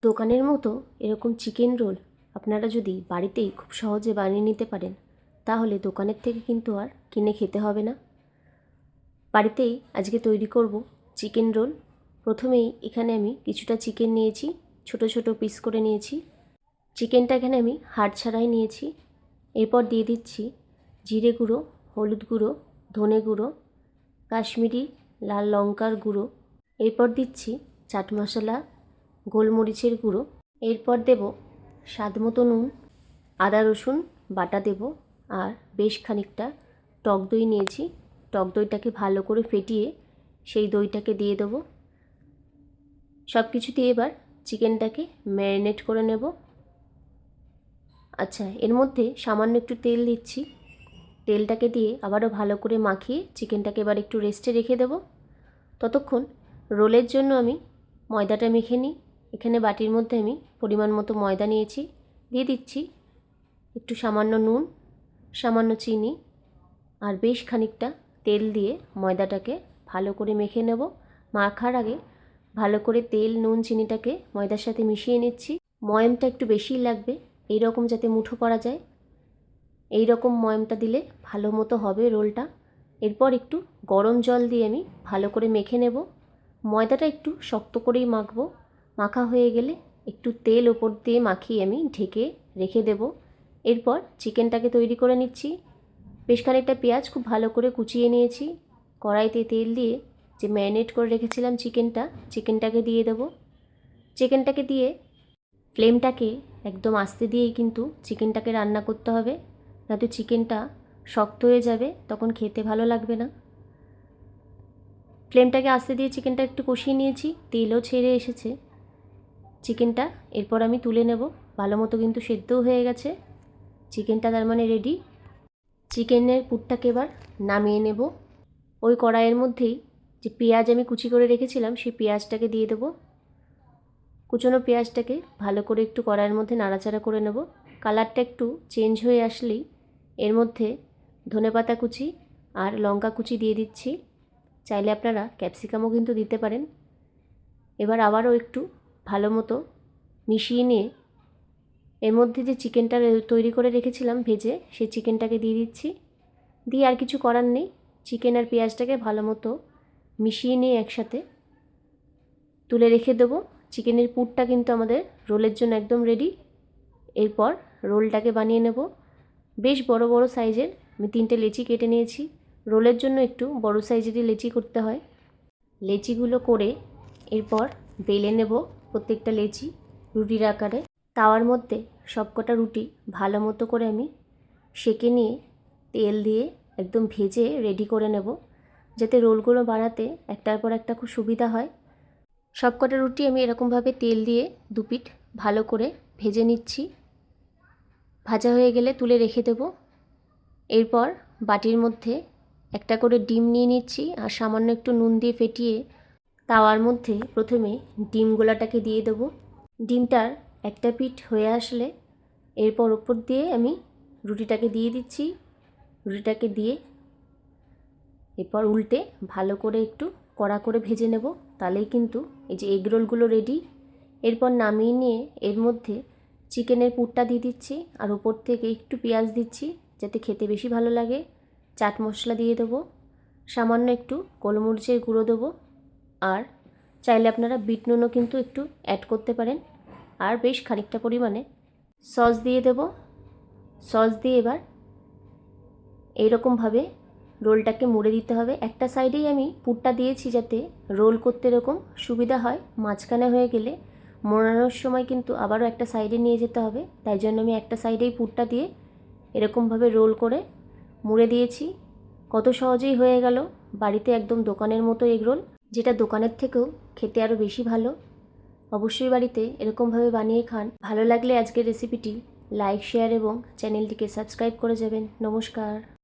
দোকানের মতো এরকম চিকেন রোল আপনারা যদি বাড়িতেই খুব সহজে বানিয়ে নিতে পারেন তাহলে দোকানের থেকে কিন্তু আর কিনে খেতে হবে না। বাড়িতেই আজকে তৈরি করব চিকেন রোল। প্রথমেই এখানে আমি কিছুটা চিকেন নিয়েছি, ছোট ছোট পিস করে নিয়েছি। চিকেনটা এখানে আমি হাড় ছাড়াই নিয়েছি। এরপর দিয়ে দিচ্ছি জিরে গুঁড়ো, হলুদ গুঁড়ো, ধনে গুঁড়ো, কাশ্মীরি লাল লঙ্কার গুঁড়ো। এরপর দিচ্ছি চাট মশলা, গোলমরিচের গুঁড়ো। এরপর দেব স্বাদ মতো নুন, আদা রসুন বাটা দেব, আর বেশ খানিকটা টক দই নিয়েছি। টক দইটাকে ভালো করে ফেটিয়ে সেই দইটাকে দিয়ে দেবো। সব কিছু দিয়ে এবার চিকেনটাকে ম্যারিনেট করে নেব। আচ্ছা, এর মধ্যে সামান্য একটু তেল দিচ্ছি। তেলটাকে দিয়ে আবারও ভালো করে মাখিয়ে চিকেনটাকে এবার একটু রেস্টে রেখে দেব। ততক্ষণ রোলের জন্য আমি ময়দাটা মেখে নিই। এখানে বাটির মধ্যে আমি পরিমাণ মতো ময়দা নিয়েছি, দিয়ে দিচ্ছি একটু সামান্য নুন, সামান্য চিনি আর বেশ খানিকটা তেল দিয়ে ময়দাটাকে ভালো করে মেখে নেব। মাখার আগে ভালো করে তেল, নুন, চিনিটাকে ময়দার সাথে মিশিয়ে নিচ্ছি। ময়ামটা একটু বেশিই লাগবে, এই রকম যাতে মুঠো করা যায়, এই রকম ময়ামটা দিলে ভালো মতো হবে রোলটা। এরপর একটু গরম জল দিয়ে আমি ভালো করে মেখে নেব। ময়দাটা একটু শক্ত করেই মাখবো। মাখা হয়ে গেলে একটু তেল ওপর দিয়ে মাখিয়ে আমি ঢেকে রেখে দেব। এরপর চিকেনটাকে তৈরি করে নিচ্ছি। বেশ খানিকটা পেঁয়াজ খুব ভালো করে কুচিয়ে নিয়েছি। কড়াইতে তেল দিয়ে যে ম্যারিনেট করে রেখেছিলাম চিকেনটাকে দিয়ে দেব। চিকেনটাকে দিয়ে ফ্লেমটাকে একদম আস্তে দিয়েই কিন্তু চিকেনটাকে রান্না করতে হবে, নয়তো চিকেনটা শক্ত হয়ে যাবে, তখন খেতে ভালো লাগবে না। ফ্লেমটাকে আস্তে দিয়ে চিকেনটা একটু কষিয়ে নিয়েছি, তেলও ছেড়ে এসেছে চিকেনটা। এরপর আমি তুলে নেব। ভালো মতো কিন্তু সেদ্ধও হয়ে গেছে চিকেনটা, তার মানে রেডি। চিকেনের পুরটাকে এবার নামিয়ে নেব। ওই কড়াইয়ের মধ্যেই যে পেঁয়াজ আমি কুচি করে রেখেছিলাম সেই পেঁয়াজটাকে দিয়ে দেবো। কুচনো পেঁয়াজটাকে ভালো করে একটু কড়াইয়ের মধ্যে নাড়াচাড়া করে নেব। কালারটা একটু চেঞ্জ হয়ে আসলেই এর মধ্যে ধনেপাতা কুচি আর লঙ্কা কুচি দিয়ে দিচ্ছি। চাইলে আপনারা ক্যাপসিকামও কিন্তু দিতে পারেন। এবার আবারও একটু ভালো মতো মিশিয়ে নিয়ে এর মধ্যে যে চিকেনটা তৈরি করে রেখেছিলাম ভেজে, সেই চিকেনটাকে দিয়ে দিচ্ছি। দিয়ে আর কিছু করার নেই, চিকেন আর পেঁয়াজটাকে ভালো মতো মিশিয়ে নিয়ে একসাথে তুলে রেখে দেবো। চিকেনের পুরটা কিন্তু আমাদের রোলের জন্য একদম রেডি। এরপর রোলটাকে বানিয়ে নেব। বেশ বড় বড় সাইজের আমি 3টে লেচি কেটে নিয়েছি। রোলের জন্য একটু বড় সাইজেরই লেচি করতে হয়। লেচিগুলো করে এরপর বেলে নেব প্রত্যেকটা লেচি রুটির আকারে। তাওয়ার মধ্যে সবকটা রুটি ভালো মতো করে আমি সেঁকে নিয়ে তেল দিয়ে একদম ভেজে রেডি করে নেব, যাতে রোলগুলো বানাতে একটার পর একটা খুব সুবিধা হয়। সবকটা রুটি আমি এরকমভাবে তেল দিয়ে দুপিঠ ভালো করে ভেজে নিচ্ছি। ভাজা হয়ে গেলে তুলে রেখে দেব। এরপর বাটির মধ্যে একটা করে ডিম নিয়ে নিচ্ছি আর সামান্য একটু নুন দিয়ে ফেটিয়ে তাওয়ার মধ্যে প্রথমে ডিম গোলাটাকে দিয়ে দেবো। ডিমটার একটা পিঠ হয়ে আসলে এরপর ওপর দিয়ে আমি রুটিটাকে দিয়ে দিচ্ছি। রুটিটাকে দিয়ে এরপর উল্টে ভালো করে একটু কড়া করে ভেজে নেব, তাহলেই কিন্তু এই যে এগ রোলগুলো রেডি। এরপর নামিয়ে নিয়ে এর মধ্যে চিকেনের পুরটা দিয়ে দিচ্ছি আর উপর থেকে একটু পেঁয়াজ দিচ্ছি যাতে খেতে বেশি ভালো লাগে। চাট মশলা দিয়ে দেবো, সামান্য একটু গোলমরিচের গুঁড়ো দেবো, আর চাইলে আপনারা বিট নুনও কিন্তু একটু অ্যাড করতে পারেন। আর বেশ খানিকটা পরিমাণে সস দিয়ে দেব। সস দিয়ে এবার এইরকমভাবে রোলটাকে মুড়ে দিতে হবে। একটা সাইডেই আমি পুরটা দিয়েছি যাতে রোল করতে এরকম সুবিধা হয়। মাঝখানে হয়ে গেলে মোড়ানোর সময় কিন্তু আবারও একটা সাইডে নিয়ে যেতে হবে, তাই জন্য আমি একটা সাইডেই পুরটা দিয়ে এরকমভাবে রোল করে মুড়ে দিয়েছি। কত সহজেই হয়ে গেল বাড়িতে একদম দোকানের মতো এগ রোল, যেটা দোকানের থেকেও খেতে আরও বেশি ভালো। অবশ্যই বাড়িতে এরকমভাবে বানিয়ে খান। ভালো লাগলে আজকের রেসিপিটি লাইক, শেয়ার এবং চ্যানেলটিকে সাবস্ক্রাইব করে যাবেন। নমস্কার।